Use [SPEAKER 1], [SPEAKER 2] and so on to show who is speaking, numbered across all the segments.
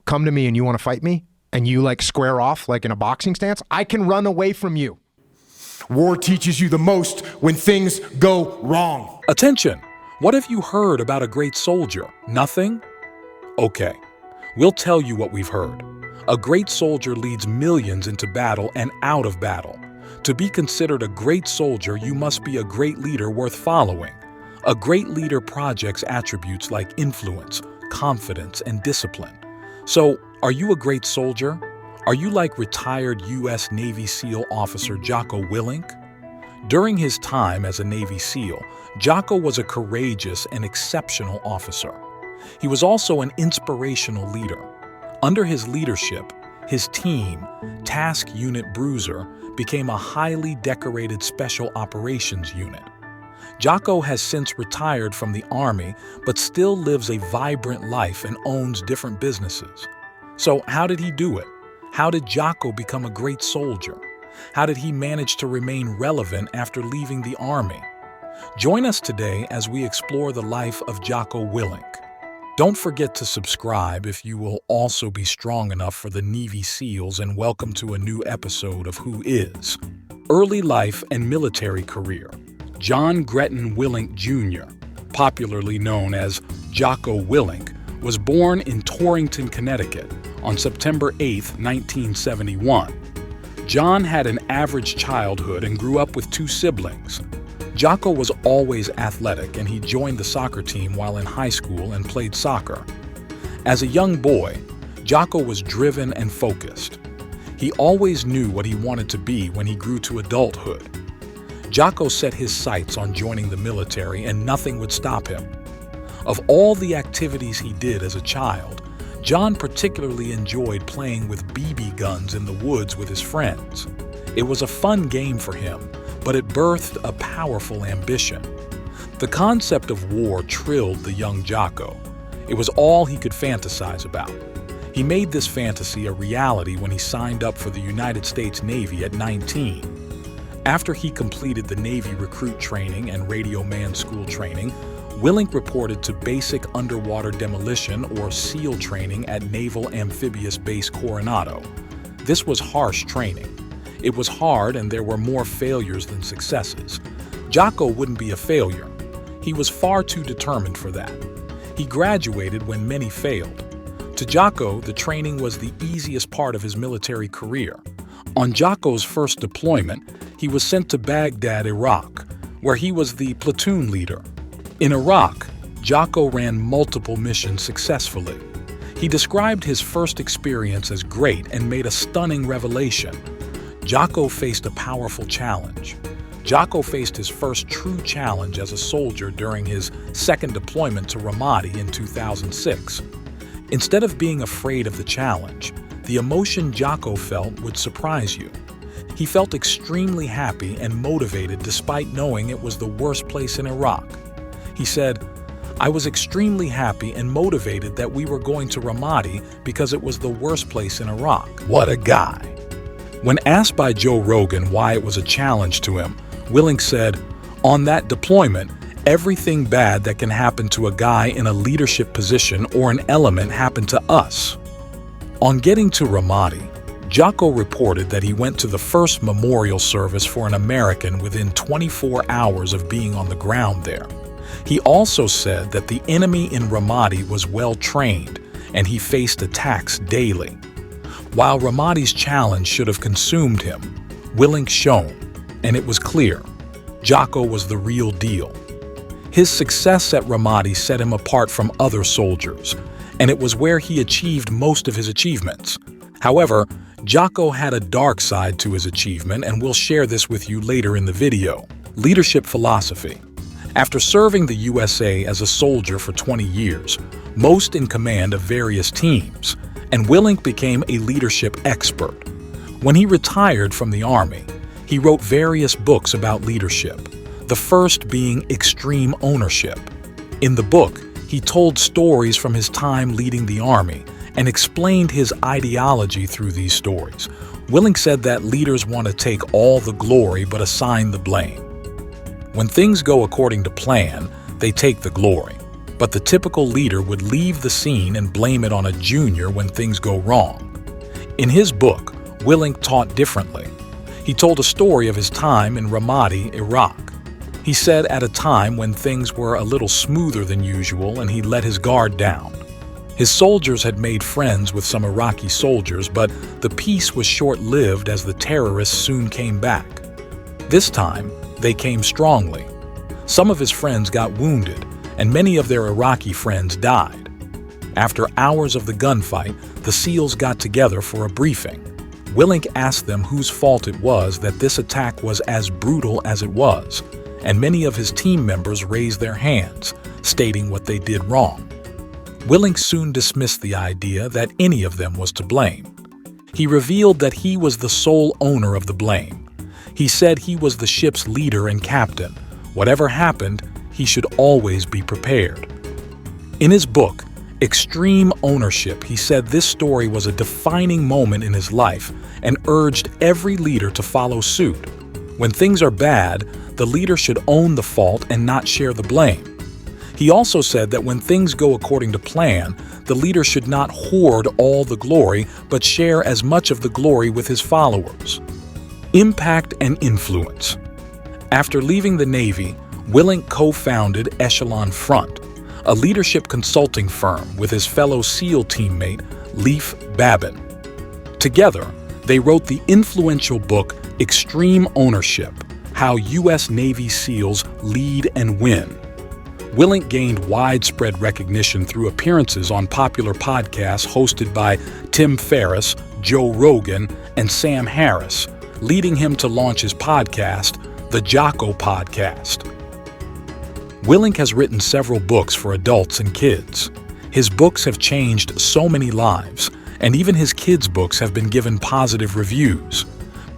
[SPEAKER 1] come to me and you want to fight me and you like square off like in a boxing stance, I can run away from you.
[SPEAKER 2] War teaches you the most when things go wrong.
[SPEAKER 3] Attention! What have you heard about a great soldier? Nothing? Okay, we'll tell you what we've heard. A great soldier leads millions into battle and out of battle. To be considered a great soldier, you must be a great leader worth following. A great leader projects attributes like influence, confidence, and discipline. So, are you a great soldier? Are you like retired U.S. Navy SEAL officer Jocko Willink? During his time as a Navy SEAL, Jocko was a courageous and exceptional officer. He was also an inspirational leader. Under his leadership, his team, Task Unit Bruiser, became a highly decorated Special Operations Unit. Jocko has since retired from the Army, but still lives a vibrant life and owns different businesses. So how did he do it? How did Jocko become a great soldier? How did he manage to remain relevant after leaving the Army? Join us today as we explore the life of Jocko Willink. Don't forget to subscribe if you will also be strong enough for the Navy SEALs, and welcome to a new episode of Who Is. Early life and military career. John Gretton Willink Jr., popularly known as Jocko Willink, was born in Torrington, Connecticut on September 8, 1971. John had an average childhood and grew up with 2 siblings. Jocko was always athletic, and he joined the soccer team while in high school and played soccer. As a young boy, Jocko was driven and focused. He always knew what he wanted to be when he grew to adulthood. Jocko set his sights on joining the military, and nothing would stop him. Of all the activities he did as a child, John particularly enjoyed playing with BB guns in the woods with his friends. It was a fun game for him, but it birthed a powerful ambition. The concept of war thrilled the young Jocko. It was all he could fantasize about. He made this fantasy a reality when he signed up for the United States Navy at 19. After he completed the Navy recruit training and radio man school training, Willink reported to Basic Underwater Demolition or SEAL training at Naval Amphibious Base Coronado. This was harsh training. It was hard, and there were more failures than successes. Jocko wouldn't be a failure. He was far too determined for that. He graduated when many failed. To Jocko, the training was the easiest part of his military career. On Jocko's first deployment, he was sent to Baghdad, Iraq, where he was the platoon leader. In Iraq, Jocko ran multiple missions successfully. He described his first experience as great and made a stunning revelation. Jocko faced a powerful challenge. Jocko faced his first true challenge as a soldier during his second deployment to Ramadi in 2006. Instead of being afraid of the challenge, the emotion Jocko felt would surprise you. He felt extremely happy and motivated despite knowing it was the worst place in Iraq. He said, "I was extremely happy and motivated that we were going to Ramadi because it was the worst place in Iraq." What a guy! When asked by Joe Rogan why it was a challenge to him, Willink said, "On that deployment, everything bad that can happen to a guy in a leadership position or an element happened to us." On getting to Ramadi, Jocko reported that he went to the first memorial service for an American within 24 hours of being on the ground there. He also said that the enemy in Ramadi was well trained and he faced attacks daily. While Ramadi's challenge should have consumed him, Willink shone, and it was clear Jocko was the real deal. His success at Ramadi set him apart from other soldiers, and it was where he achieved most of his achievements. However, Jocko had a dark side to his achievement, and we'll share this with you later in the video. Leadership philosophy. After serving the USA as a soldier for 20 years, most in command of various teams, and Willink became a leadership expert. When he retired from the Army, he wrote various books about leadership, the first being Extreme Ownership. In the book, he told stories from his time leading the Army and explained his ideology through these stories. Willink said that leaders want to take all the glory but assign the blame. When things go according to plan, they take the glory. but the typical leader would leave the scene and blame it on a junior when things go wrong. In his book, Willink taught differently. He told a story of his time in Ramadi, Iraq. He said at a time when things were a little smoother than usual and he let his guard down. His soldiers had made friends with some Iraqi soldiers, but the peace was short-lived as the terrorists soon came back. This time, they came strongly. Some of his friends got wounded, and many of their Iraqi friends died. After hours of the gunfight, the SEALs got together for a briefing. Willink asked them whose fault it was that this attack was as brutal as it was, and many of his team members raised their hands, stating what they did wrong. Willink soon dismissed the idea that any of them was to blame. He revealed that he was the sole owner of the blame. He said he was the ship's leader and captain. Whatever happened, he should always be prepared. In his book, Extreme Ownership, he said this story was a defining moment in his life and urged every leader to follow suit. When things are bad, the leader should own the fault and not share the blame. He also said that when things go according to plan, the leader should not hoard all the glory, but share as much of the glory with his followers. Impact and influence. After leaving the Navy, Willink co-founded Echelon Front, a leadership consulting firm with his fellow SEAL teammate, Leif Babin. Together, they wrote the influential book Extreme Ownership: How U.S. Navy SEALs Lead and Win. Willink gained widespread recognition through appearances on popular podcasts hosted by Tim Ferriss, Joe Rogan, and Sam Harris, leading him to launch his podcast, the Jocko Podcast. Willink has written several books for adults and kids. His books have changed so many lives, and even his kids' books have been given positive reviews.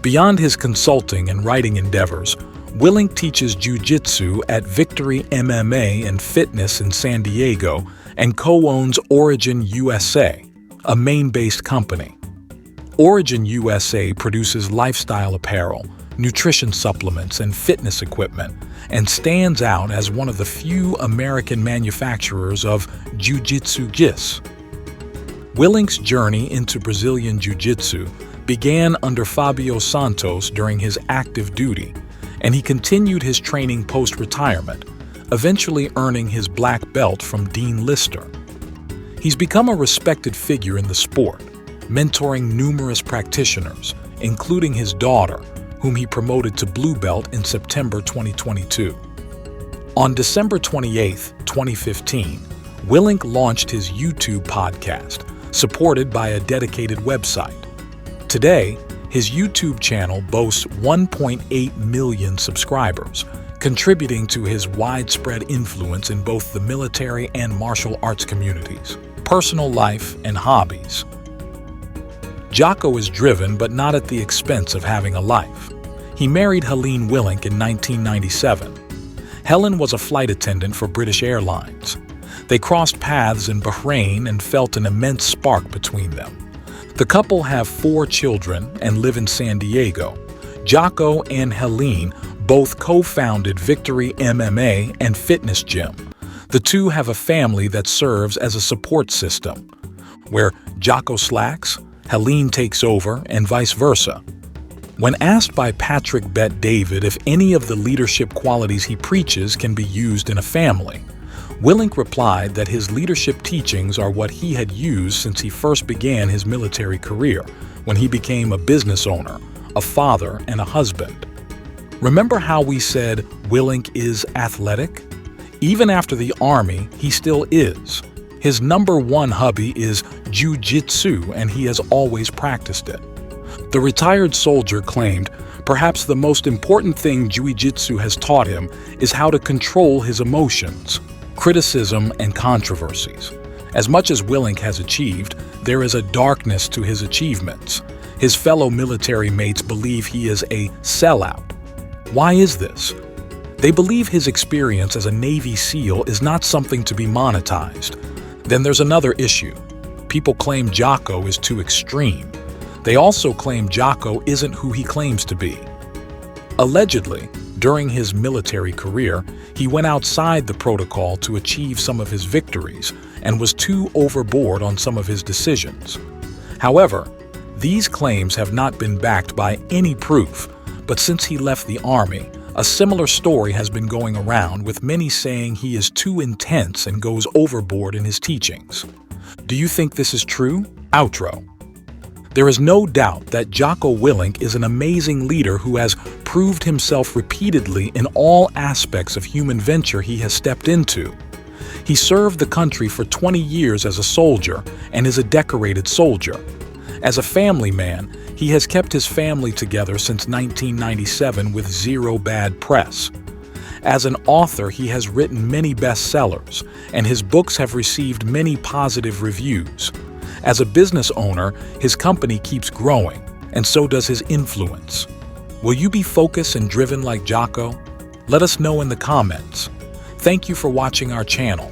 [SPEAKER 3] Beyond his consulting and writing endeavors, Willink teaches jiu-jitsu at Victory MMA and Fitness in San Diego and co-owns Origin USA, a Maine-based company. Origin USA produces lifestyle apparel, nutrition supplements, and fitness equipment, and stands out as one of the few American manufacturers of jiu-jitsu gis. Willink's journey into Brazilian jiu-jitsu began under Fabio Santos during his active duty, and he continued his training post-retirement, eventually earning his black belt from Dean Lister. He's become a respected figure in the sport, mentoring numerous practitioners, including his daughter, whom he promoted to blue belt in September 2022. On December 28, 2015, Willink launched his YouTube podcast, supported by a dedicated website. Today, his YouTube channel boasts 1.8 million subscribers, contributing to his widespread influence in both the military and martial arts communities, personal life, and hobbies. Jocko is driven, but not at the expense of having a life. He married Helene Willink in 1997. Helen was a flight attendant for British Airlines. They crossed paths in Bahrain and felt an immense spark between them. The couple have 4 children and live in San Diego. Jocko and Helene both co-founded Victory MMA and Fitness Gym. The two have a family that serves as a support system, where Jocko slacks, Helene takes over, and vice versa. When asked by Patrick Bet David if any of the leadership qualities he preaches can be used in a family, Willink replied that his leadership teachings are what he had used since he first began his military career, when he became a business owner, a father, and a husband. Remember how we said Willink is athletic? Even after the Army, he still is. His #1 hobby is jiu-jitsu, and he has always practiced it. The retired soldier claimed, perhaps the most important thing jiu-jitsu has taught him is how to control his emotions, criticism, and controversies. As much as Willink has achieved, there is a darkness to his achievements. His fellow military mates believe he is a sellout. Why is this? They believe his experience as a Navy SEAL is not something to be monetized. Then there's another issue. People claim Jocko is too extreme. They also claim Jocko isn't who he claims to be. Allegedly, During his military career, he went outside the protocol to achieve some of his victories and was too overboard on some of his decisions. However, these claims have not been backed by any proof, but since he left the army, a similar story has been going around, with many saying he is too intense and goes overboard in his teachings. Do you think this is true? Outro. There is no doubt that Jocko Willink is an amazing leader who has proved himself repeatedly in all aspects of human venture he has stepped into. He served the country for 20 years as a soldier and is a decorated soldier. As a family man, he has kept his family together since 1997 with zero bad press. As an author, he has written many bestsellers, and his books have received many positive reviews. As a business owner, his company keeps growing, and so does his influence. Will you be focused and driven like Jocko? Let us know in the comments. Thank you for watching our channel.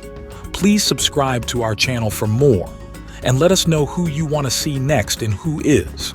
[SPEAKER 3] Please subscribe to our channel for more, and let us know who you want to see next in Who Is.